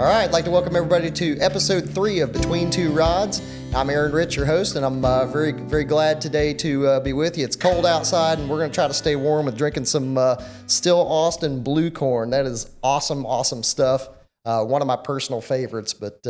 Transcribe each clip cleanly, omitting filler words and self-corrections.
All right, I'd like to welcome everybody to episode 3 of Between Two Rods. I'm Aaron Rich, your host, and I'm very, very glad today to be with you. It's cold outside, and we're going to try to stay warm with drinking some Still Austin Blue Corn. That is awesome, awesome stuff. One of my personal favorites, but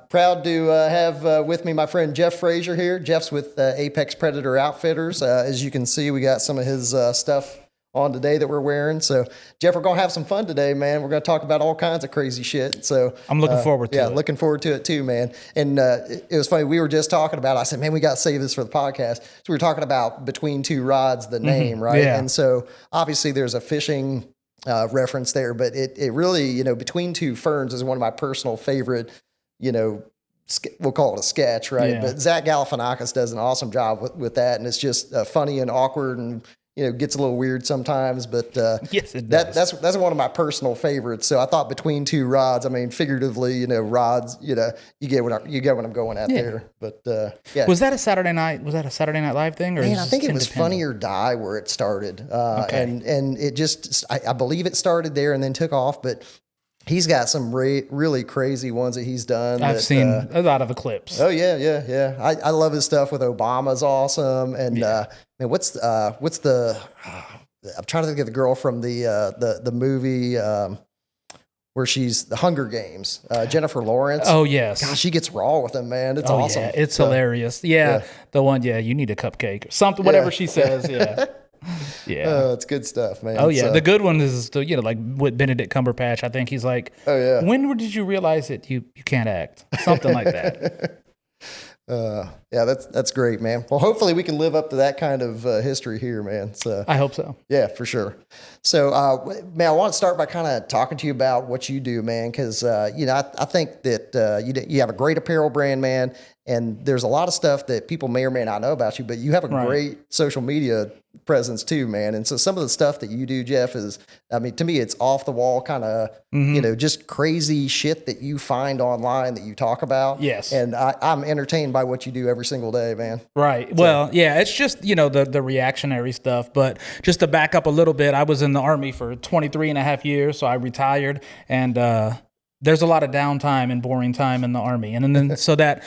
proud to have with me my friend Jeff Frazier here. Jeff's with Apex Predator Outfitters. As you can see, we got some of his stuff on today that we're wearing. So, Jeff, we're going to have some fun today, man. We're going to talk about all kinds of crazy shit. So I'm looking forward to it. Yeah, looking forward to it too, man. And it was funny. We were just talking about, I said, man, we got to save this for the podcast. So we were talking about Between Two Rods, the name, right? Yeah. And so obviously there's a fishing reference there, but it really, Between Two Ferns is one of my personal favorite, we'll call it a sketch, right? Yeah. But Zach Galifianakis does an awesome job with that. And it's just funny and awkward and, gets a little weird sometimes, but yes, it does. That's one of my personal favorites. So I thought Between Two Rods, I mean, figuratively, rods, you get what I'm going at there. But yeah. Was that a Saturday night? Was that a Saturday Night Live thing? Or Man, I think it was Funny or Die where it started. Okay. And it just, I believe it started there and then took off, but he's got some really crazy ones that he's done. I've seen a lot of the clips. Oh yeah. I love his stuff with Obama's awesome. And man, what's the? I'm trying to think of the girl from the movie where she's the Hunger Games. Jennifer Lawrence. Oh yes. Gosh, she gets raw with him, man. It's awesome. Yeah, it's hilarious. Yeah, the one. Yeah, you need a cupcake or something. Whatever she says. Yeah. Yeah. It's good stuff, man. Oh yeah, so, the good one is the like with Benedict Cumberbatch. I think he's like, oh yeah. When did you realize that you can't act? Something like that. Yeah, that's great, man. Well, hopefully we can live up to that kind of history here, man. So I hope so. Yeah, for sure. So, man, I want to start by kind of talking to you about what you do, man, because I think that you have a great apparel brand, man, and there's a lot of stuff that people may or may not know about you, but you have a great social media presence too, man. And so some of the stuff that you do, Jeff, is, I mean, to me, it's off the wall kind of, just crazy shit that you find online that you talk about. Yes. And I'm entertained by what you do every single day, man. Right. So, well, yeah, it's just, the reactionary stuff. But just to back up a little bit, I was in the Army for 23 and a half years, so I retired. And there's a lot of downtime and boring time in the Army. And then so that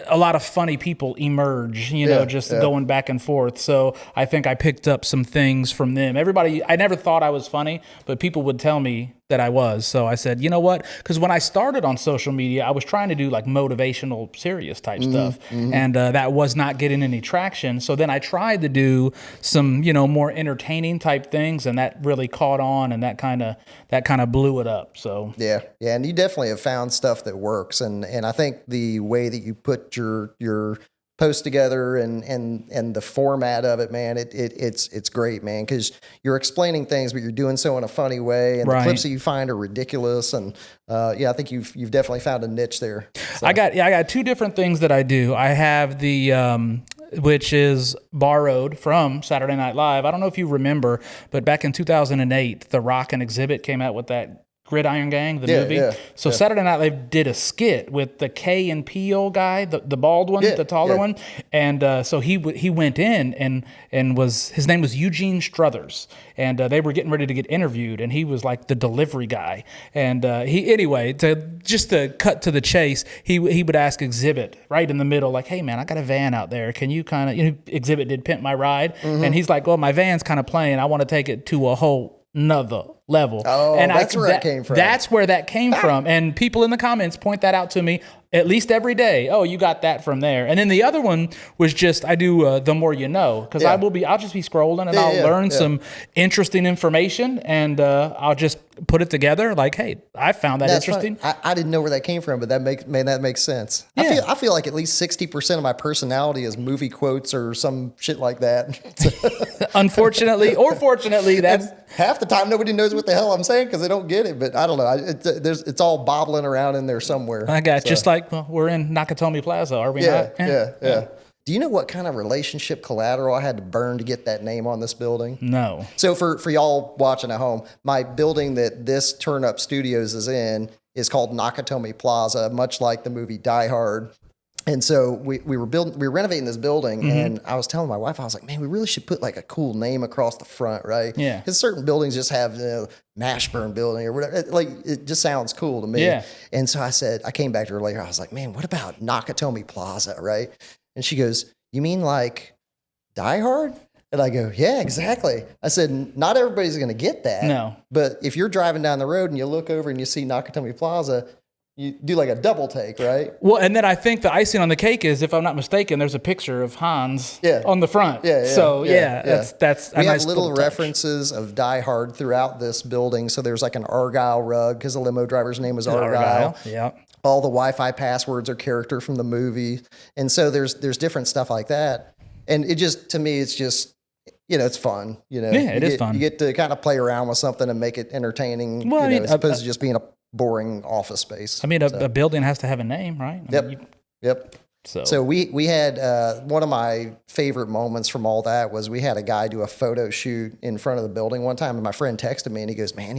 a lot of funny people emerge, going back and forth. So I think I picked up some things from them. Everybody, I never thought I was funny, but people would tell me that I was. So I said, you know what? Because when I started on social media, I was trying to do like motivational, serious type stuff. And that was not getting any traction. So then I tried to do some, more entertaining type things, and that really caught on, and that kind of blew it up. So yeah. And you definitely have found stuff that works. And I think the way that you put your post together and the format of it, man, it's great, man, because you're explaining things, but you're doing so in a funny way, and the clips that you find are ridiculous. And I think you've definitely found a niche there. So. I got two different things that I do. I have the which is borrowed from Saturday Night Live. I don't know if you remember, but back in 2008, The Rock and Exhibit came out with that Gridiron Gang, the movie. Yeah, so Saturday Night Live did a skit with the K and Peele guy, the bald one, the taller one, and so he went in and his name was Eugene Struthers, and they were getting ready to get interviewed, and he was like the delivery guy, and to cut to the chase, he would ask Exhibit right in the middle, like, hey man, I got a van out there, can you kind of, Exhibit did Pimp My Ride, and he's like, well, my van's kind of playing, I want to take it to a whole another level. Oh, and that's where that came from. That's where that came from. And people in the comments point that out to me at least every day. Oh, you got that from there. And then the other one was just, I do The More You Know, because I'll just be scrolling and I'll learn some interesting information, and I'll just put it together like, hey, I found that interesting. I didn't know where that came from, but that makes sense. Yeah. I feel like at least 60% of my personality is movie quotes or some shit like that. Unfortunately or fortunately, that's half the time nobody knows what the hell I'm saying because they don't get it. But I don't know. It's all bobbling around in there somewhere. I got just like we're in Nakatomi Plaza, are we not? Yeah. Do you know what kind of relationship collateral I had to burn to get that name on this building? No. So for y'all watching at home, my building that this Turn Up Studios is in is called Nakatomi Plaza, much like the movie Die Hard. And so we were renovating this building, and I was telling my wife, I was like, man, we really should put like a cool name across the front, right? Yeah. Because certain buildings just have, Mashburn building or whatever. It just sounds cool to me. Yeah. And so I came back to her later. I was like, man, what about Nakatomi Plaza, right? And she goes, you mean like Die Hard? And I go, yeah, exactly. I said, not everybody's going to get that. No. But if you're driving down the road and you look over and you see Nakatomi Plaza, you do like a double take, right? Well, and then I think the icing on the cake is, if I'm not mistaken, there's a picture of Hans on the front. Yeah. So that's a we nice have little touch. references of Die Hard throughout this building. So there's like an Argyle rug because the limo driver's name was Argyle. Yeah. All the Wi-Fi passwords are character from the movie, and so there's different stuff like that. And it just, to me, it's just, it's fun. Yeah, it is fun. You get to kind of play around with something and make it entertaining. Well, as opposed to just being a boring office space. I mean, a building has to have a name, right? Yep. So we had one of my favorite moments from all that was we had a guy do a photo shoot in front of the building one time, and my friend texted me and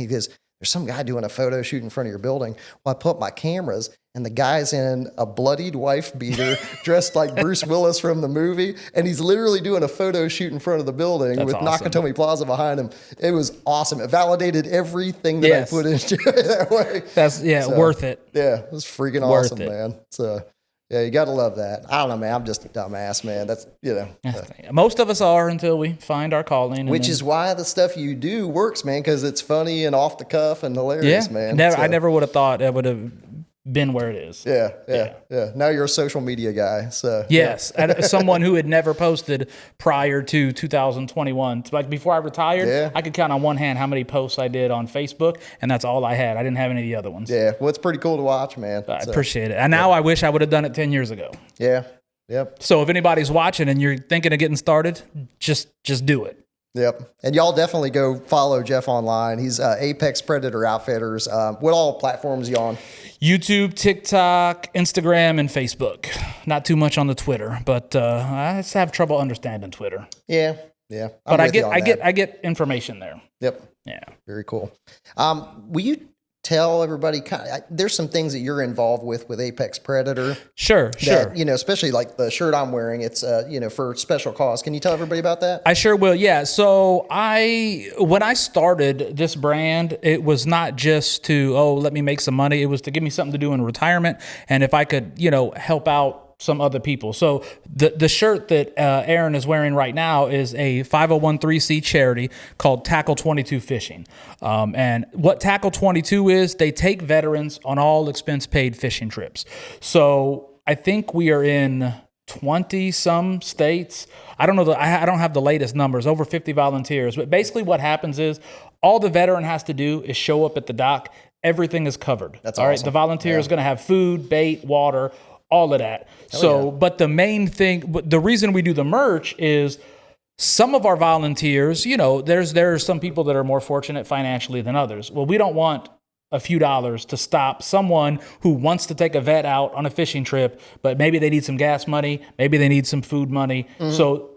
he goes, there's some guy doing a photo shoot in front of your building. Well, I put up my cameras, and the guy's in a bloodied wife beater dressed like Bruce Willis from the movie, and he's literally doing a photo shoot in front of the building with awesome. Nakatomi Plaza behind him. It was awesome. It validated everything that I put into it that way. That's worth it. Yeah, it was freaking awesome, man. So yeah, you got to love that. I don't know, man. I'm just a dumbass, man. That's, Most of us are until we find our calling. Which is why the stuff you do works, man, because it's funny and off the cuff and hilarious, man. I never would have thought it would have been where it is. Yeah. Now you're a social media guy, so. Yes, and someone who had never posted prior to 2021. Like before I retired, I could count on one hand how many posts I did on Facebook, and that's all I had. I didn't have any of the other ones. Yeah, well, it's pretty cool to watch, man. I appreciate it. And now I wish I would have done it 10 years ago. Yeah, yep. So if anybody's watching and you're thinking of getting started, just do it. Yep. And y'all definitely go follow Jeff online. He's Apex Predator Outfitters. What all platforms you on? YouTube, TikTok, Instagram, and Facebook. Not too much on the Twitter, but I just have trouble understanding Twitter. Yeah. But I get information there. Yep. Yeah. Very cool. Will you tell everybody there's some things that you're involved with Apex Predator? Sure. Especially like the shirt I'm wearing, it's for special cause. Can you tell everybody about that? I sure will. Yeah. So when I started this brand, it was not just to let me make some money. It was to give me something to do in retirement, and if I could help out some other people. So the shirt that Aaron is wearing right now is a 501(c) charity called Tackle 22 Fishing. And what Tackle 22 is, they take veterans on all expense paid fishing trips. So I think we are in 20 some states. I don't know. I don't have the latest numbers, over 50 volunteers. But basically what happens is all the veteran has to do is show up at the dock. Everything is covered. That's all awesome. Right. The volunteer is going to have food, bait, water, all of that. But the main thing, the reason we do the merch is some of our volunteers, there's some people that are more fortunate financially than others. Well, we don't want a few dollars to stop someone who wants to take a vet out on a fishing trip, but maybe they need some gas money, maybe they need some food money. Mm-hmm. So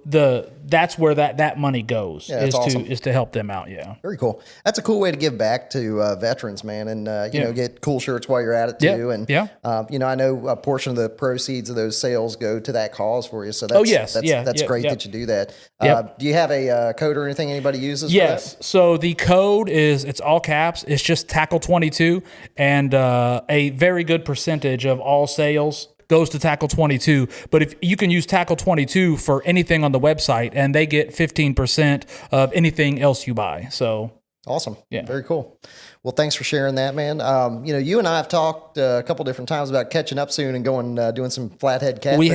that's where that money goes, is to help them out. Yeah. Very cool. That's a cool way to give back to veterans, man, and get cool shirts while you're at it too. And I know a portion of the proceeds of those sales go to that cause for you. So that's great that you do that. Do you have a code or anything anybody uses? Yes. For that? So the code it's all caps. It's just Tackle 22, and a very good percentage of all sales goes to Tackle 22. But if you can use Tackle 22 for anything on the website, and they get 15% of anything else you buy. So awesome. Yeah. Very cool. Well, thanks for sharing that, man. You and I have talked a couple different times about catching up soon and going doing some flathead catfishing. We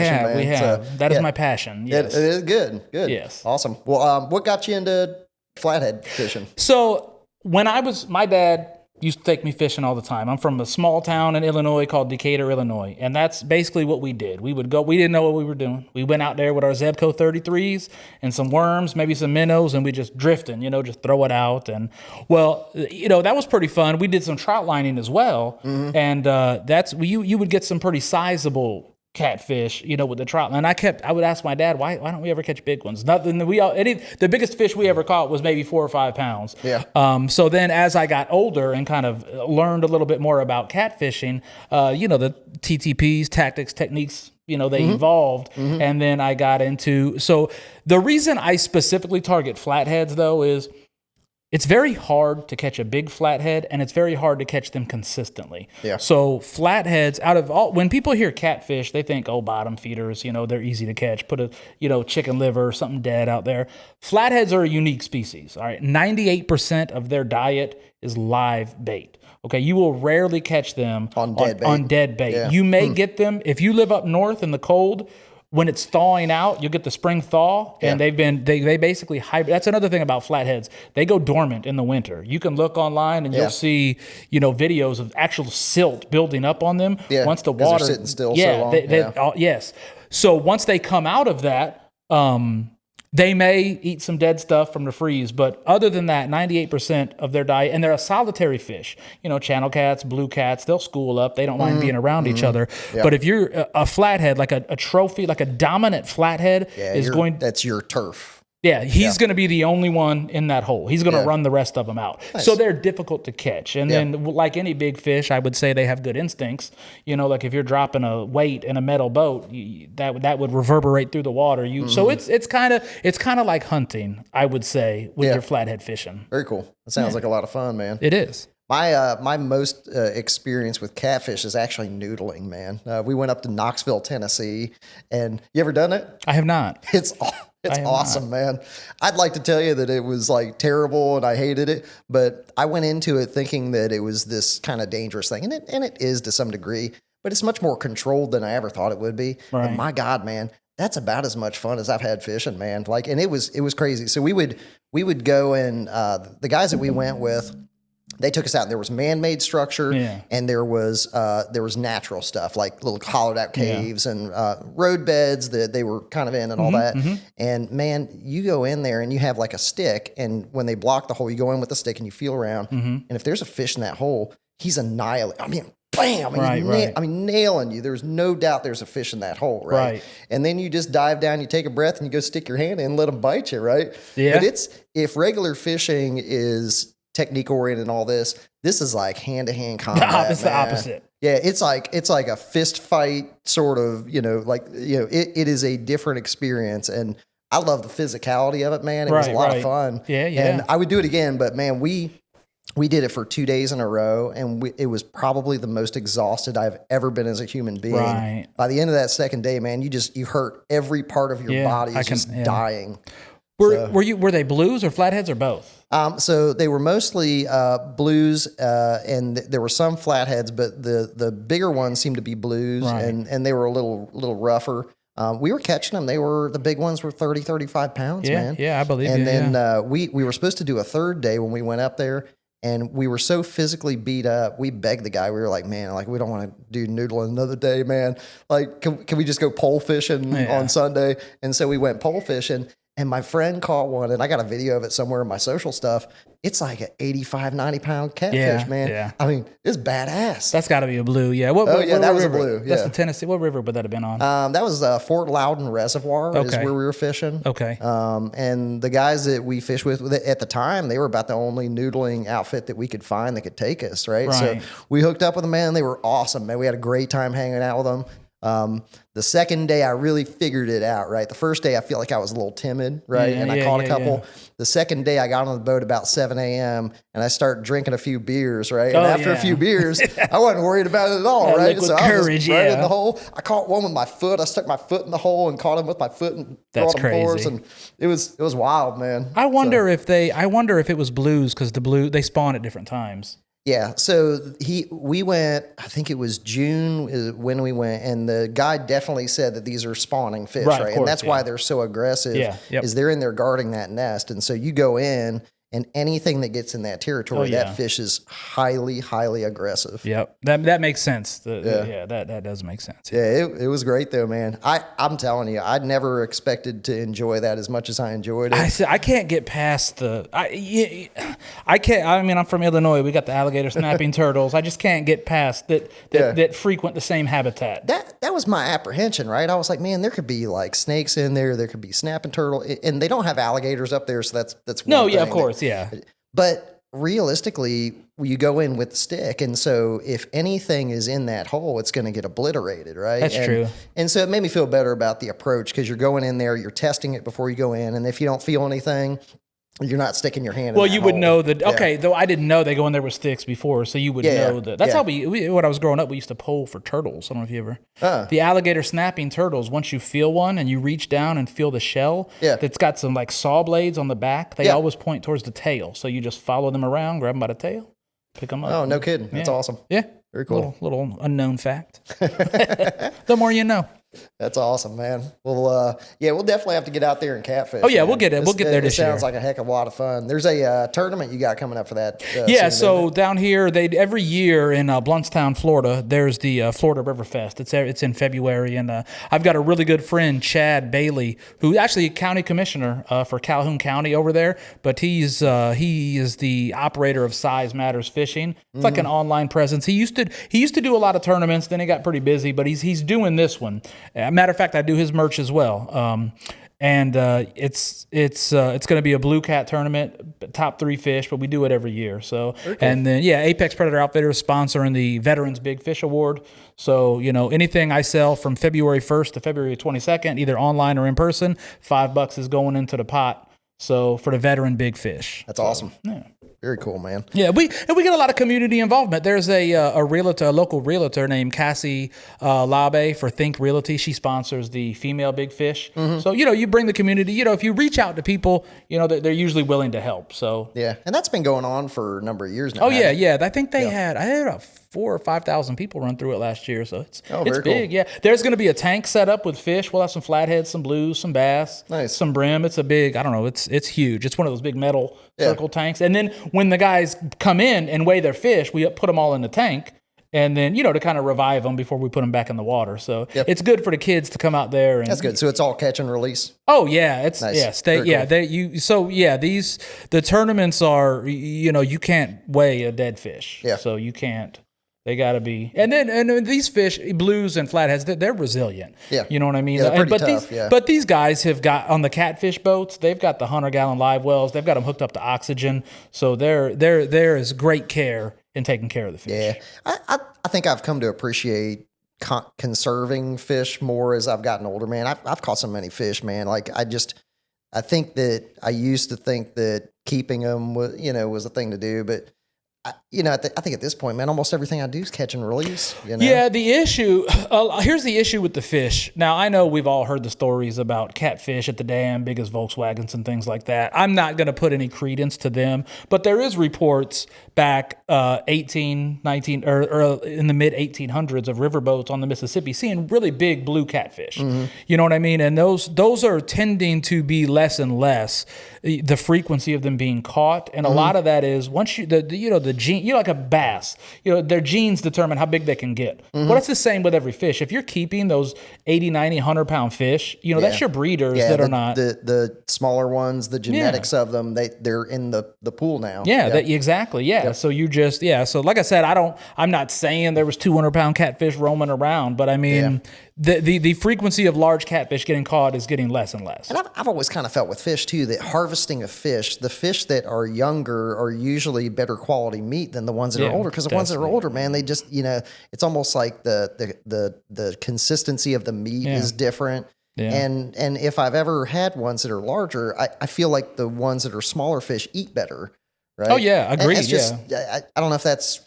have. So, that is my passion. Yes. It is good. Yes. Awesome. Well, what got you into flathead fishing? So when my dad used to take me fishing all the time. I'm from a small town in Illinois called Decatur, Illinois. And that's basically what we did. We would go, we didn't know what we were doing. We went out there with our Zebco 33s and some worms, maybe some minnows, and we just drifting, just throw it out. And that was pretty fun. We did some trout lining as well. Mm-hmm. And you would get some pretty sizable catfish, with the trout. And I would ask my dad, why don't we ever catch big ones? Nothing. The biggest fish we ever caught was maybe 4 or 5 pounds. Yeah. So then as I got older and kind of learned a little bit more about catfishing, the TTPs, tactics, techniques, they evolved. And then I got into, so the reason I specifically target flatheads though is it's very hard to catch a big flathead, and it's very hard to catch them consistently. Yeah. So flatheads, out of all, when people hear catfish, they think, oh, bottom feeders, they're easy to catch. Put a, chicken liver or something dead out there. Flatheads are a unique species. All right. 98% of their diet is live bait. Okay. You will rarely catch them on dead bait. Yeah. You may get them if you live up north in the cold. When it's thawing out, you'll get the spring thaw, and they basically hibernate. That's another thing about flatheads. They go dormant in the winter. You can look online and you'll see, videos of actual silt building up on them. Yeah, once the water they're sitting still so long. Yes. So once they come out of that, they may eat some dead stuff from the freeze, but other than that, 98% of their diet, and they're a solitary fish. Channel cats, blue cats, they'll school up. They don't mind being around each other. Yep. But if you're a flathead, like a trophy, like a dominant flathead, that's your turf. Yeah, he's going to be the only one in that hole. He's going to run the rest of them out. Nice. So they're difficult to catch. And then, like any big fish, I would say they have good instincts. Like if you're dropping a weight in a metal boat, that would reverberate through the water. So it's kind of like hunting, I would say, with your flathead fishing. Very cool. That sounds like a lot of fun, man. It is. My most experience with catfish is actually noodling, man. We went up to Knoxville, Tennessee, and you ever done it? I have not. It's awesome, man. I'd like to tell you that it was like terrible and I hated it, but I went into it thinking that it was this kind of dangerous thing, and it is to some degree, but it's much more controlled than I ever thought it would be. Right. And my God, man, that's about as much fun as I've had fishing, man. And it was crazy. So we would go, and the guys that we went with, they took us out, and there was man-made structure, and there was natural stuff like little hollowed out caves and road beds that they were kind of in and all that. And man, you go in there and you have like a stick, and when they block the hole, you go in with the stick and you feel around. And if there's a fish in that hole, he's annihilating. I mean, bam! Nailing you. There's no doubt there's a fish in that hole, right? And then you just dive down, you take a breath, and you go stick your hand in and let them bite you, right? Yeah. But if regular fishing is technique oriented and all this is like hand-to-hand combat. It's the opposite. Yeah, it's like a fist fight sort of, it is a different experience, and I love the physicality of it, man. It was a lot of fun. Yeah. And I would do it again, but man, we did it for 2 days in a row, and it was probably the most exhausted I've ever been as a human being. Right. By the end of that second day, man, you hurt every part of your body is just dying. Were they blues or flatheads or both? So they were mostly blues, and there were some flatheads, but the bigger ones seemed to be blues, and they were a little rougher. We were catching them. The big ones were 30, 35 pounds, man. Yeah, I believe it. And then we were supposed to do a third day when we went up there, and we were so physically beat up. We begged the guy. We were like, man, we don't want to do noodling another day, man. Like, can we just go pole fishing on Sunday? And so we went pole fishing. And my friend caught one, and I got a video of it somewhere in my social stuff. It's like an 85, 90-pound catfish, man. Yeah. I mean, it's badass. That's got to be a blue, yeah. That was a blue, yeah. That's the Tennessee. What river would that have been on? That was Fort Loudon Reservoir is where we were fishing. Okay. And the guys that we fished with at the time, they were about the only noodling outfit that we could find that could take us, right? So we hooked up with them, man. They were awesome, man. We had a great time hanging out with them. The second day I really figured it out, right? The first day I feel like I was a little timid, right? And I caught a couple. The second day I got on the boat about 7 a.m. and I started drinking a few beers, right? And after a few beers, I wasn't worried about it at all, right? So I was just right in the hole. I caught one with my foot. I stuck my foot in the hole and caught him with my foot and brought him for us. And it was wild, man. I wonder if it was blues because they spawn at different times. Yeah, so we went, I think it was June when we went, and the guy definitely said that these are spawning fish, right? Course, and that's why they're so aggressive, is they're in there guarding that nest. And so you go in, and anything that gets in that territory, that fish is highly, highly aggressive. Yep, that makes sense. That does make sense. Yeah, it was great though, man. I'm telling you, I'd never expected to enjoy that as much as I enjoyed it. I can't get past I can't. I mean, I'm from Illinois. We got the alligator snapping turtles. I just can't get past that frequent the same habitat. That was my apprehension, right? I was like, man, there could be like snakes in there. There could be snapping turtle, and they don't have alligators up there, so that's one thing. Of course. Yeah. But realistically, you go in with the stick, and so if anything is in that hole, it's going to get obliterated, right? That's true. And so it made me feel better about the approach because you're going in there, you're testing it before you go in, and if you don't feel anything, you're not sticking your hand in that you would hole. know that. Okay, though I didn't know they go in there with sticks before, so you would know that. That's how when I was growing up, we used to pull for turtles. I don't know if you ever. The alligator snapping turtles. Once you feel one and you reach down and feel the shell, that's got some like saw blades on the back. They always point towards the tail, so you just follow them around, grab them by the tail, pick them up. Oh, no kidding! That's awesome. Yeah, very cool. Little unknown fact. The more you know. That's awesome, man. Well, we'll definitely have to get out there and catfish. Oh yeah, we'll get it. We'll get there this year. Sounds like a heck of a lot of fun. There's a tournament you got coming up for that. So down here, they every year in Blountstown, Florida, there's the Florida River Fest. It's in February, and I've got a really good friend, Chad Bailey, who actually a county commissioner for Calhoun County over there. But he is the operator of Size Matters Fishing. It's like an online presence. He used to do a lot of tournaments. Then he got pretty busy, but he's doing this one. Matter of fact, I do his merch as well. And it's going to be a blue cat tournament, top 3 fish, but we do it every year. So, cool. And then Apex Predator Outfitters sponsoring the Veterans Big Fish Award. So anything I sell from February 1st to February 22nd, either online or in person, $5 is going into the pot. So for the veteran big fish. That's awesome. Yeah. Very cool, man. Yeah, we get a lot of community involvement. There's a local realtor named Cassie Labe for Think Realty. She sponsors the female big fish. So you bring the community. If you reach out to people, they're usually willing to help. So yeah, and that's been going on for a number of years now. Oh yeah. I think I had about 4,000 or 5,000 people run through it last year. So it's big. Cool. Yeah, there's going to be a tank set up with fish. We'll have some flatheads, some blues, some bass, some brim. It's a big. I don't know. It's huge. It's one of those big metal circle tanks. And then when the guys come in and weigh their fish, we put them all in the tank, and then to kind of revive them before we put them back in the water. So it's good for the kids to come out there. And, that's good. So it's all catch and release. Oh yeah, it's nice. Cool. The tournaments are you can't weigh a dead fish. Yeah. So you can't. They got to be, and then these fish, blues and flatheads, they're resilient. Yeah, you know what I mean. Yeah, pretty tough. But these guys have got on the catfish boats. They've got the 100-gallon live wells. They've got them hooked up to oxygen. So there is great care in taking care of the fish. Yeah, I think I've come to appreciate conserving fish more as I've gotten older. Man, I've caught so many fish, man. Like I think that I used to think that keeping them was a thing to do, but. I think at this point, man, almost everything I do is catch and release. Yeah, the issue, here's the issue with the fish. Now, I know we've all heard the stories about catfish at the dam, big as Volkswagens and things like that. I'm not going to put any credence to them, but there is reports back 19 or in the mid-1800s of riverboats on the Mississippi seeing really big blue catfish. You know what I mean? And those are tending to be less and less, the frequency of them being caught. And a lot of that is once the gene, like a bass, their genes determine how big they can get. Well, that's the same with every fish. If you're keeping those 80, 90, 100-pound fish, that's your breeders that are not. The smaller ones, the genetics of them, they're in the pool now. Yeah, exactly. Yeah. So you just, so like I said, I'm not saying there was 200-pound catfish roaming around, but I mean, the frequency of large catfish getting caught is getting less and less. And I've always kind of felt with fish too, that harvesting a fish, the fish that are younger are usually better quality meat than the ones that are older. Because the ones that are older, man, they just, it's almost like the consistency of the meat is different. Yeah. And if I've ever had ones that are larger, I feel like the ones that are smaller fish eat better. Right? Oh yeah, agreed. I don't know if that's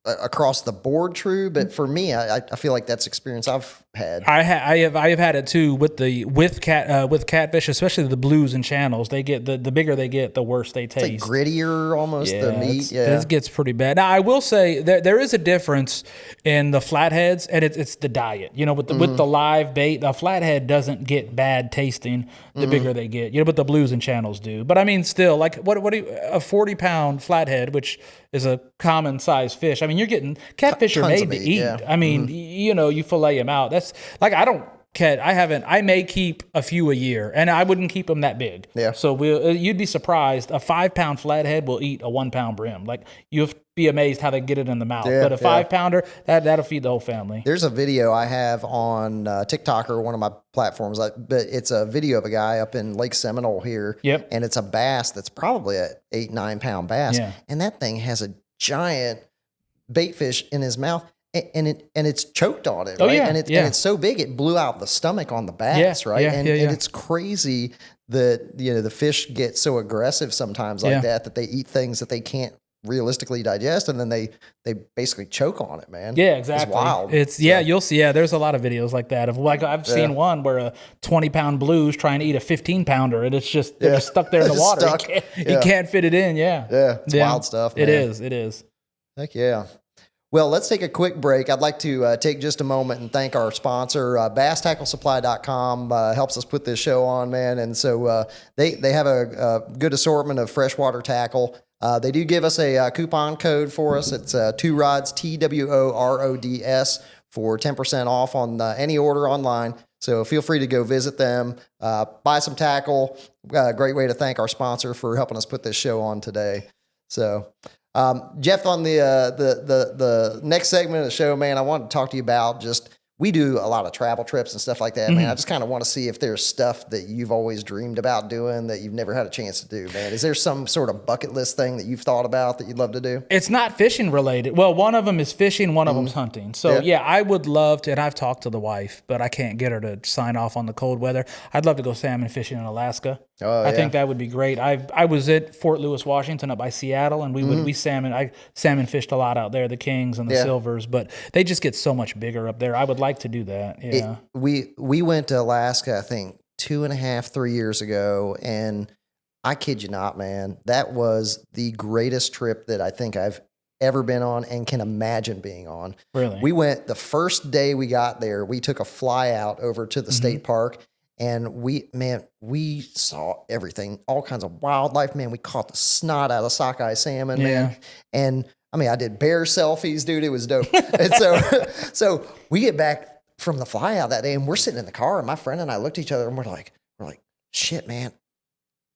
across the board true, but for me, I feel like that's experience I've had. I have had it too with catfish, especially the blues and channels. They get the bigger they get, the worse they taste. It's like grittier almost, the meat. It gets pretty bad. Now I will say there is a difference in the flatheads, and it's the diet. With the live bait, the flathead doesn't get bad tasting the bigger they get. But the blues and channels do. But I mean, still, like what a 40-pound flathead, which is a common size fish. I mean, you're getting catfish are made to eat. Yeah. I mean, you fillet them out. That's like I may keep a few a year, and I wouldn't keep them that big. Yeah. So you'd be surprised. A 5-pound flathead will eat a 1-pound brim. Like you have be amazed how they get it in the mouth. Yeah, But a 5-pounder, that'll feed the whole family. There's a video I have on TikTok or one of my platforms, but it's a video of a guy up in Lake Seminole here. Yep. And it's a bass that's probably a 8-9 pound bass. Yeah. And that thing has a giant bait fish in his mouth. And it's choked on it, right? Oh, yeah, and it's so big it blew out the stomach on the bass, right? And it's crazy that the fish get so aggressive sometimes like that they eat things that they can't realistically digest, and then they basically choke on it, man. Yeah, exactly. It's wild. You'll see. Yeah, there's a lot of videos like that. I've seen one where a 20-pound blue's trying to eat a 15-pounder, and it's just they're just stuck there in the water. You can't fit it in. Yeah, it's wild stuff, man. It is. Heck yeah. Well, let's take a quick break. I'd like to take just a moment and thank our sponsor, BassTackleSupply.com. Helps us put this show on, man. And so they have a good assortment of freshwater tackle. They do give us a coupon code for us. It's 2RODS, TWORODS, for 10% off on any order online. So feel free to go visit them, buy some tackle. Great way to thank our sponsor for helping us put this show on today. So, Jeff, on the next segment of the show, man, I want to talk to you about we do a lot of travel trips and stuff like that, man. I just kind of want to see if there's stuff that you've always dreamed about doing that you've never had a chance to do, man. Is there some sort of bucket list thing that you've thought about that you'd love to do? It's not fishing related. Well, one of them is fishing, one of them's hunting. So I would love to, and I've talked to the wife, but I can't get her to sign off on the cold weather. I'd love to go salmon fishing in Alaska. I think that would be great. I was at Fort Lewis, Washington, up by Seattle, and I salmon fished a lot out there, the kings and the silvers, but they just get so much bigger up there. I would like to do that. Yeah. We went to Alaska, I think 2.5-3 years ago, and I kid you not, man, that was the greatest trip that I think I've ever been on and can imagine being on. Really? We went the first day we got there, we took a fly out over to the state park. And we saw everything, all kinds of wildlife, man. We caught the snot out of sockeye salmon, man. And I mean, I did bear selfies, dude. It was dope. And so we get back from the fly out that day, and we're sitting in the car, and my friend and I looked at each other, and we're like, shit, man.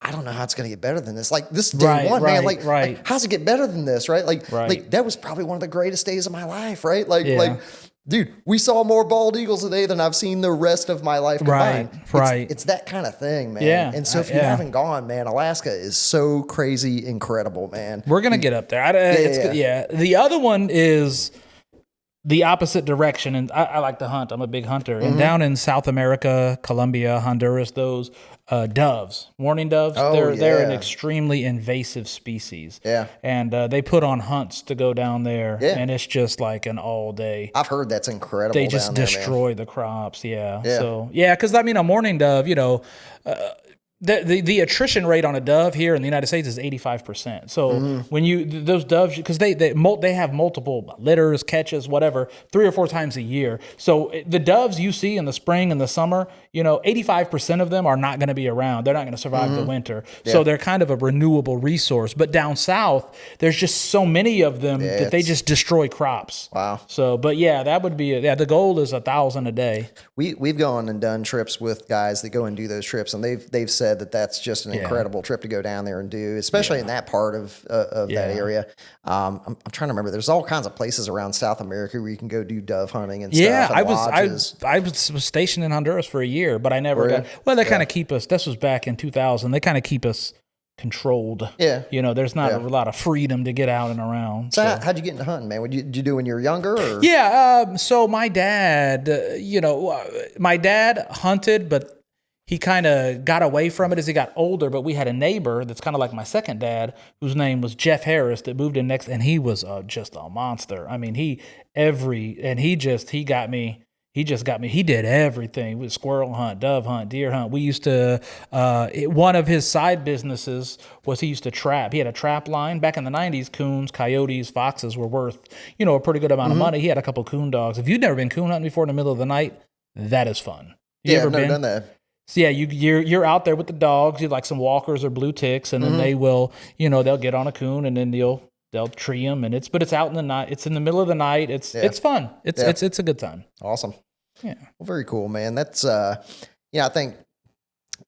I don't know how it's going to get better than this. Like, this is day one, man. Like, how's it get better than this, right? Like, that was probably one of the greatest days of my life, right? Like, dude, we saw more bald eagles today than I've seen the rest of my life combined. It's that kind of thing, man. Yeah. And so if you haven't gone, man, Alaska is so crazy incredible, man. We're going to get up there. The other one is the opposite direction. And I like to hunt. I'm a big hunter. And down in South America, Colombia, Honduras, those doves, mourning doves, they're an extremely invasive species. Yeah. And they put on hunts to go down there. Yeah. And it's just like an all day. I've heard that's incredible. They just destroy the crops. Yeah. So, because I mean, a mourning dove, the attrition rate on a dove here in the United States is 85%. So when those doves, because they have multiple litters, catches, whatever, 3 or 4 times a year. So the doves you see in the spring and the summer, 85% of them are not going to be around. They're not going to survive the winter. Yeah. So they're kind of a renewable resource. But down south, there's just so many of them that they just destroy crops. Wow. So, but that would be the goal is 1,000 a day. We've gone and done trips with guys that go and do those trips, and they've said that's just an incredible trip to go down there and do, especially in that part of that area. I'm trying to remember. There's all kinds of places around South America where you can go do dove hunting and stuff. And I was stationed in Honduras for a year, but I never got. Well, they kind of keep us. This was back in 2000. They kind of keep us controlled. Yeah. There's not a lot of freedom to get out and around. So how'd you get into hunting, man? Did you do when you were younger? Or? Yeah. So my dad, my dad hunted, but he kind of got away from it as he got older, but we had a neighbor that's kind of like my second dad, whose name was Jeff Harris, that moved in next, and he was just a monster. I mean, he got me. He just got me. He did everything. With squirrel hunt, dove hunt, deer hunt. We used to, one of his side businesses was he used to trap. He had a trap line. Back in the 90s, coons, coyotes, foxes were worth, a pretty good amount of money. He had a couple coon dogs. If you've never been coon hunting before in the middle of the night, that is fun. I've never done that. So you're out there with the dogs. You like some walkers or blue ticks, and then they will, they'll get on a coon, and then they'll tree them, and it's out in the night. It's in the middle of the night. It's fun. It's a good time. Awesome. Yeah. Well, very cool, man. That's I think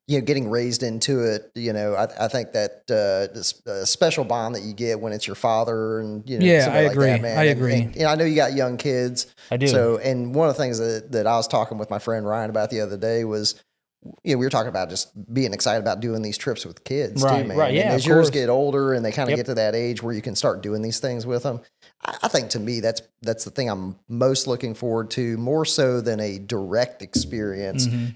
getting raised into it, I think that this special bond that you get when it's your father and, Yeah, somebody I like agree. that, man. I agree. And, I know you got young kids. I do. So, and one of the things that I was talking with my friend Ryan about the other day was, we were talking about just being excited about doing these trips with kids too, man. Right, yeah, and as of yours course. get older and they kind of get to that age where you can start doing these things with them, I think to me that's the thing I'm most looking forward to, more so than a direct experience. Mm-hmm.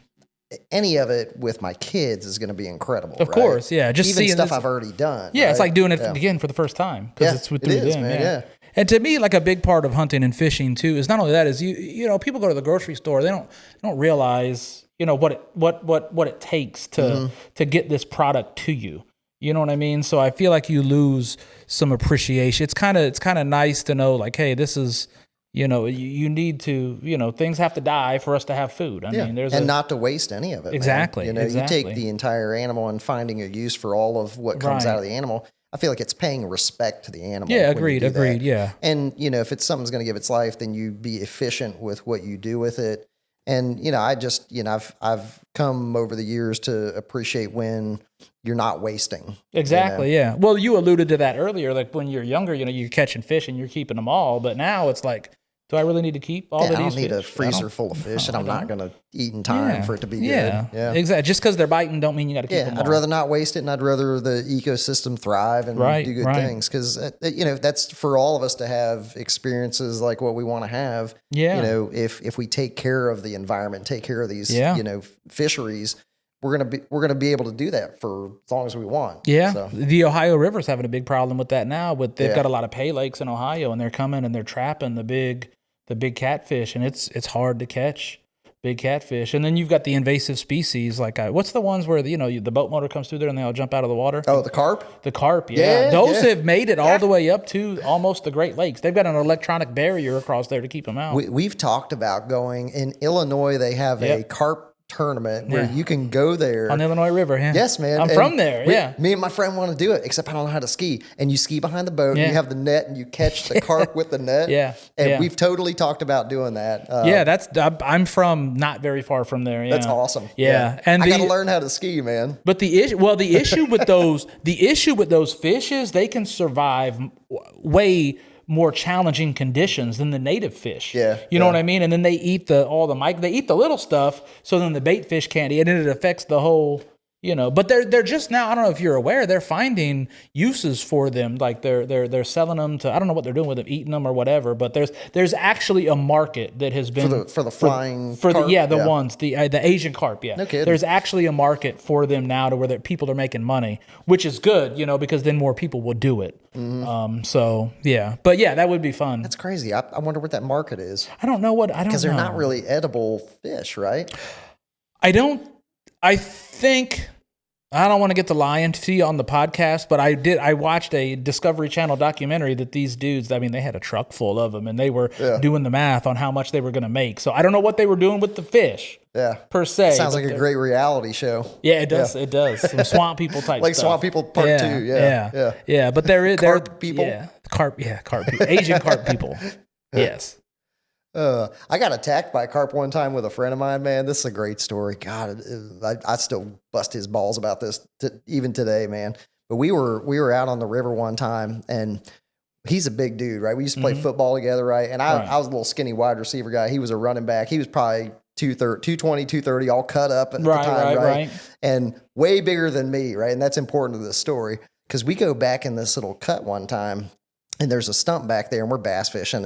Any of it with my kids is going to be incredible. Of course, yeah. Just even seeing stuff this, I've already done. Yeah, it's right? like doing it again for the first time because it's with it is, them. man. Yeah. And to me, like a big part of hunting and fishing too is not only that is people go to the grocery store, they don't realize what it takes to get this product to you. You know what I mean? So I feel like you lose some appreciation. It's kind of nice to know, like, hey, this is. You need to, things have to die for us to have food. I mean, not to waste any of it. Exactly. Man. Exactly. You take the entire animal and finding a use for all of what comes out of the animal. I feel like it's paying respect to the animal. Yeah, agreed. Yeah. And, if it's something's going to give its life, then you be efficient with what you do with it. And, I just, I've come over the years to appreciate when you're not wasting. Exactly. Yeah. Well, you alluded to that earlier. Like when you're younger, you're catching fish and you're keeping them all. But now it's like, do I really need to keep all of these fish? I don't need a freezer full of fish that I'm not going to eat in time for it to be good. Yeah, exactly. Just because they're biting don't mean you got to keep them all. I'd rather not waste it, and I'd rather the ecosystem thrive and do good things. Because, that's for all of us to have experiences like what we want to have. Yeah. If we take care of the environment, take care of these, fisheries, we're gonna be able to do that for as long as we want. Yeah, so. The Ohio River's having a big problem with that now. But they've got a lot of pay lakes in Ohio, and they're coming and they're trapping the big catfish, and it's hard to catch big catfish. And then you've got the invasive species like what's the ones where the boat motor comes through there and they all jump out of the water? Oh, the carp. The carp, yeah. Those have made it all the way up to almost the Great Lakes. They've got an electronic barrier across there to keep them out. We've talked about going in Illinois. They have a carp tournament where you can go there on the Illinois River. Yeah. Yes, man. I'm from there. Me and my friend want to do it, except I don't know how to ski. And you ski behind the boat, and you have the net, and you catch the carp with the net. And we've totally talked about doing that. I'm from not very far from there. Yeah. That's awesome. Yeah. And I got to learn how to ski, man. But the issue with those fish is they can survive way more challenging conditions than the native fish. Yeah. You know what I mean? And then they eat they eat the little stuff, so then the bait fish can't eat, and it affects the whole, but they're just now, I don't know if you're aware, they're finding uses for them. Like they're selling them to, I don't know what they're doing with them, eating them or whatever, but there's actually a market that has been for the flying carp? ones, the Asian carp. Yeah. No kidding. There's actually a market for them now to where people are making money, which is good, because then more people will do it. Mm-hmm. But that would be fun. That's crazy. I wonder what that market is. I don't know because they're not really edible fish, right? I think, I don't want to get the lion to you on the podcast, but I watched a Discovery Channel documentary that these dudes, they had a truck full of them and they were doing the math on how much they were going to make. So I don't know what they were doing with the fish. Yeah. Per se. Sounds like a great reality show. Yeah, it does. Yeah. It does. Some swamp people type like stuff. Swamp People Part 2. Yeah. Yeah. But they're carp people. Yeah. Carp people. Asian carp people. Yes. I got attacked by a carp one time with a friend of mine, man. This is a great story. God, I still bust his balls about this even today, man. But we were out on the river one time, and he's a big dude, right? We used to play football together, right? And I was a little skinny wide receiver guy. He was a running back. He was probably 220, 230, all cut up at the time, right? And way bigger than me, right? And that's important to this story because we go back in this little cut one time, and there's a stump back there, and we're bass fishing,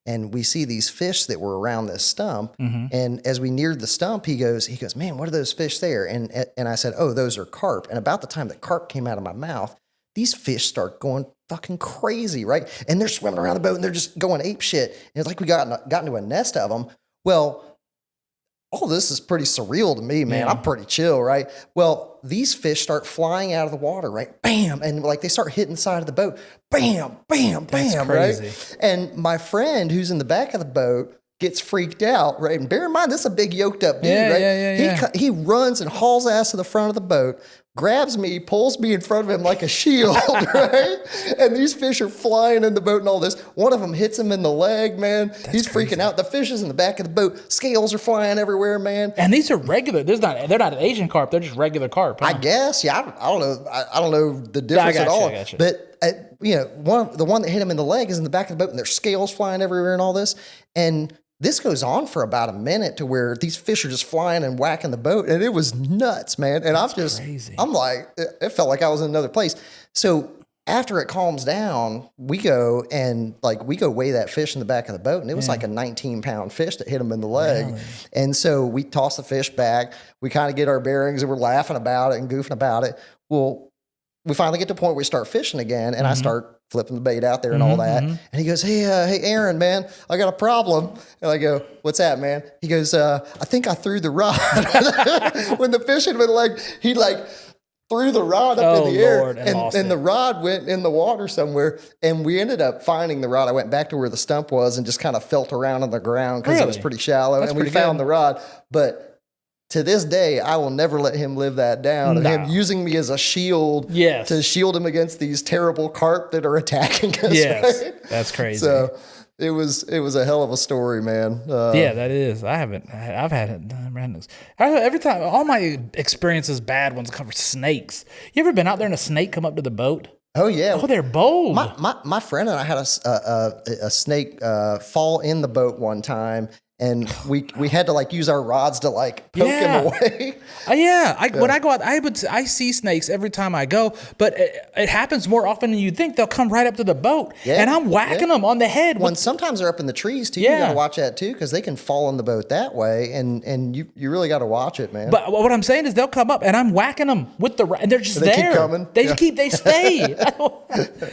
and we see these fish that were around this stump. And as we neared the stump, he goes, man, what are those fish there? And I said, oh, those are carp. And about the time that carp came out of my mouth, these fish start going fucking crazy, right? And they're swimming around the boat and they're just going ape shit. And it's like we got into a nest of them. Well, all this is pretty surreal to me, man. Yeah. I'm pretty chill, right? Well, these fish start flying out of the water, right? Bam! And like they start hitting the side of the boat. Bam, bam, bam, right? And my friend who's in the back of the boat gets freaked out, right? And bear in mind, this is a big yoked up dude, right? He runs and hauls ass to the front of the boat, grabs me, pulls me in front of him like a shield, right? And these fish are flying in the boat and all this. One of them hits him in the leg, man. He's freaking out. The fish is in the back of the boat. Scales are flying everywhere, man. And these are regular. They're not an Asian carp. They're just regular carp. Huh? I guess. Yeah, I don't know. I don't know the difference at all. But the one that hit him in the leg is in the back of the boat, and there's scales flying everywhere and all this. And this goes on for about a minute to where these fish are just flying and whacking the boat. And it was nuts, man. And I'm like, it felt like I was in another place. So after it calms down, we go weigh that fish in the back of the boat. And it was like a 19-pound fish that hit him in the leg. Really? And so we toss the fish back. We kind of get our bearings and we're laughing about it and goofing about it. Well, we finally get to the point where we start fishing again. And I start flipping the bait out there and all that. And he goes, hey, Aaron, man, I got a problem. And I go, what's that, man? He goes, I think I threw the rod. When the fish had been like, he threw the rod up in the air and the rod went in the water somewhere. And we ended up finding the rod. I went back to where the stump was and just kind of felt around on the ground because it was pretty shallow. And we found the rod. But to this day, I will never let him live that down. No. Him using me as a shield to shield him against these terrible carp that are attacking us. Yes, right? That's crazy. So it was a hell of a story, man. Yeah, that is. I've had it. Every time, all my experiences, bad ones, come from snakes. You ever been out there and a snake come up to the boat? Oh yeah. Oh, they're bold. My friend and I had a snake fall in the boat one time. And we had to use our rods to poke him away. When I go out, I see snakes every time I go, but it happens more often than you'd think. They'll come right up to the boat, and I'm whacking them on the head. Sometimes they're up in the trees too. You got to watch that too because they can fall in the boat that way, and you really got to watch it, man. But what I'm saying is they'll come up, and I'm whacking them with and they're just there. Keep coming. They stay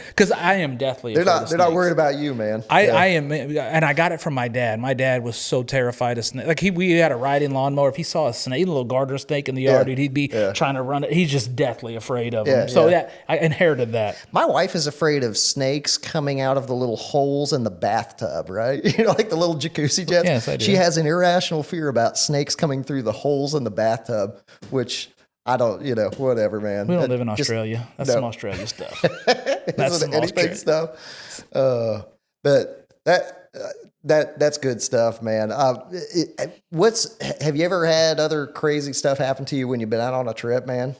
because I am deathly. They're not worried about you, man. I am, and I got it from my dad. My dad was so terrified of snakes. We had a riding lawnmower. If he saw a snake, a little garter snake in the yard, he'd be trying to run it. He's just deathly afraid of them. So I inherited that. My wife is afraid of snakes coming out of the little holes in the bathtub, right? Like the little jacuzzi jets. Yes, I do. She has an irrational fear about snakes coming through the holes in the bathtub, which I don't, whatever, man. We don't live in Australia. That's some Australia stuff. That's some anything stuff. But that's good stuff, man. Have you ever had other crazy stuff happen to you when you've been out on a trip, man?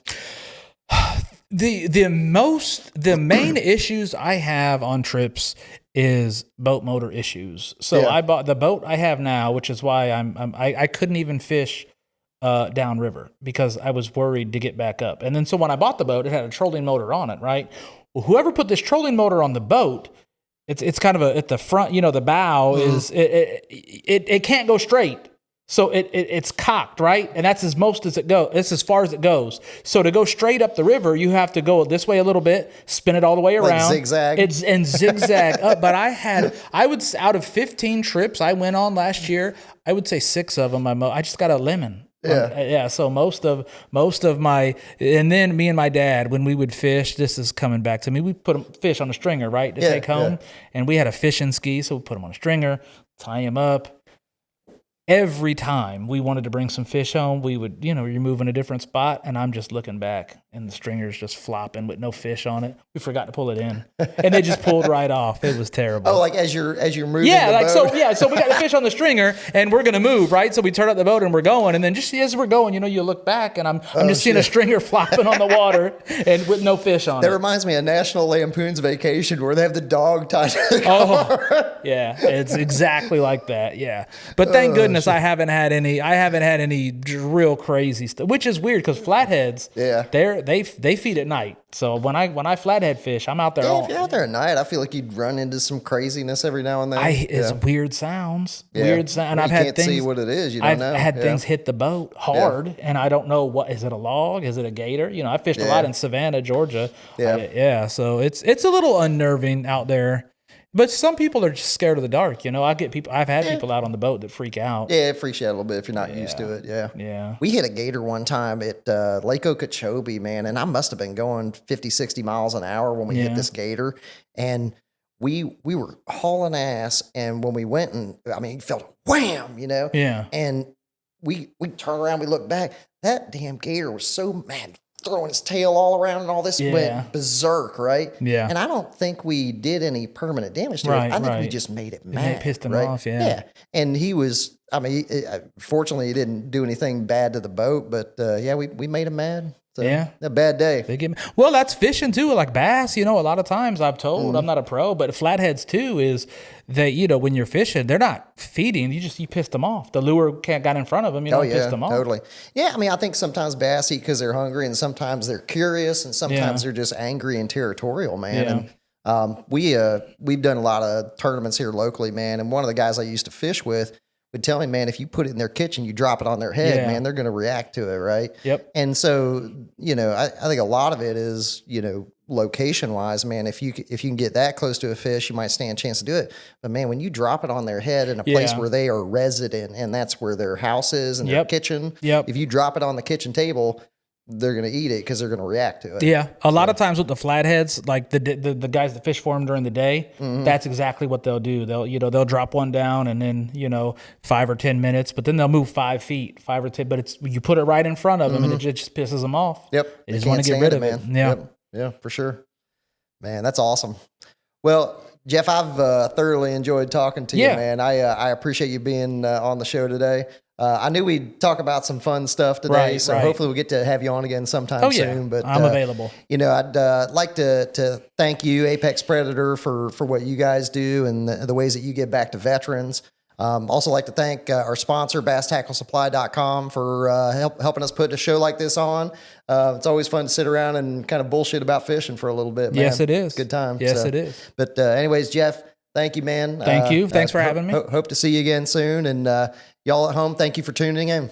The main issues I have on trips is boat motor issues. So I bought the boat I have now, which is why I couldn't even fish downriver because I was worried to get back up. And then so when I bought the boat, it had a trolling motor on it, right? Well, whoever put this trolling motor on the boat, it's kind of at the front, the bow is it can't go straight. So it's cocked, right? And that's as far as it goes. So to go straight up the river, you have to go this way a little bit, spin it all the way around. Zigzag. And zigzag up. But out of 15 trips I went on last year, I would say 6 of them I just got a lemon. So most of my, and then me and my dad, when we would fish, this is coming back to me, we put fish on a stringer, right, to take home. And we had a fishing ski, so we put them on a stringer, tie them up. Every time we wanted to bring some fish home, we would, you're moving a different spot, and I'm just looking back, and the stringer's just flopping with no fish on it. We forgot to pull it in, and they just pulled right off. It was terrible. Oh, like as you're moving. So we got the fish on the stringer, and we're gonna move, right? So we turn up the boat and we're going, and then just as we're going, you look back, and I'm just seeing a stringer flopping on the water, and with no fish on it. That reminds me of National Lampoon's Vacation, where they have the dog tied to the car. Yeah, it's exactly like that. Yeah, but thank goodness. I haven't had any real crazy stuff, which is weird because flatheads, they feed at night. So when I flathead fish, I'm out there. If you're out there at night, I feel like you'd run into some craziness every now and then. It's weird sounds. Weird sound. And I've had things. See what it is. I've had things hit the boat hard, and I don't know what is it. A log? Is it a gator? I fished a lot in Savannah, Georgia. So it's a little unnerving out there. But some people are just scared of the dark. I've had people out on the boat that freak out. Yeah, it freaks you out a little bit if you're not used to it. Yeah. We hit a gator one time at Lake Okeechobee, man, and I must have been going 50, 60 miles an hour when we hit this gator. And we were hauling ass, and when we went and you felt wham, Yeah. and we turned around, we looked back. That damn gator was so mad, throwing his tail all around and all this, went berserk, right? Yeah. And I don't think we did any permanent damage to Right, it. I think we right. just made it And mad. it pissed him right? off, yeah. And he was, fortunately, he didn't do anything bad to the boat, but we made him mad. So, Yeah. a bad day. They give me, well, that's fishing too, like bass. A lot of times I've told, I'm not a pro, but flatheads too is that when you're fishing, they're not feeding. You pissed them off. The lure got in front of them. Pissed them off. Totally. Yeah, I think sometimes bass eat because they're hungry, and sometimes they're curious, and sometimes they're just angry and territorial, man. Yeah. And we've done a lot of tournaments here locally, man. And one of the guys I used to fish with would tell me, man, if you put it in their kitchen, you drop it on their head, man, they're going to react to it, right? Yep. And so, I think a lot of it is, location wise, man, if you can get that close to a fish, you might stand a chance to do it. But man, when you drop it on their head in a place where they are resident, and that's where their house is and their kitchen, if you drop it on the kitchen table, they're going to eat it because they're going to react to it. Yeah. A lot of times with the flatheads, like the guys that fish for them during the day, that's exactly what they'll do. They'll drop one down and then, 5 or 10 minutes, but then they'll move 5 feet, 5 or 10, but you put it right in front of them and it just pisses them off. Yep. They just want to get rid of it. Yeah. Yep. Yeah, for sure. Man, that's awesome. Well, Jeff, I've thoroughly enjoyed talking to you, man. I appreciate you being on the show today. I knew we'd talk about some fun stuff today, so hopefully we'll get to have you on again sometime soon. But I'm available. I'd like to thank you, Apex Predator, for what you guys do and the ways that you give back to veterans. Also like to thank our sponsor, BassTackleSupply.com, for helping us put a show like this on. It's always fun to sit around and kind of bullshit about fishing for a little bit, man. Yes, it is. It's a good time. Yes, it is. But anyways, Jeff, thank you, man. Thank you. Thanks for having me. Hope to see you again soon. And y'all at home, thank you for tuning in.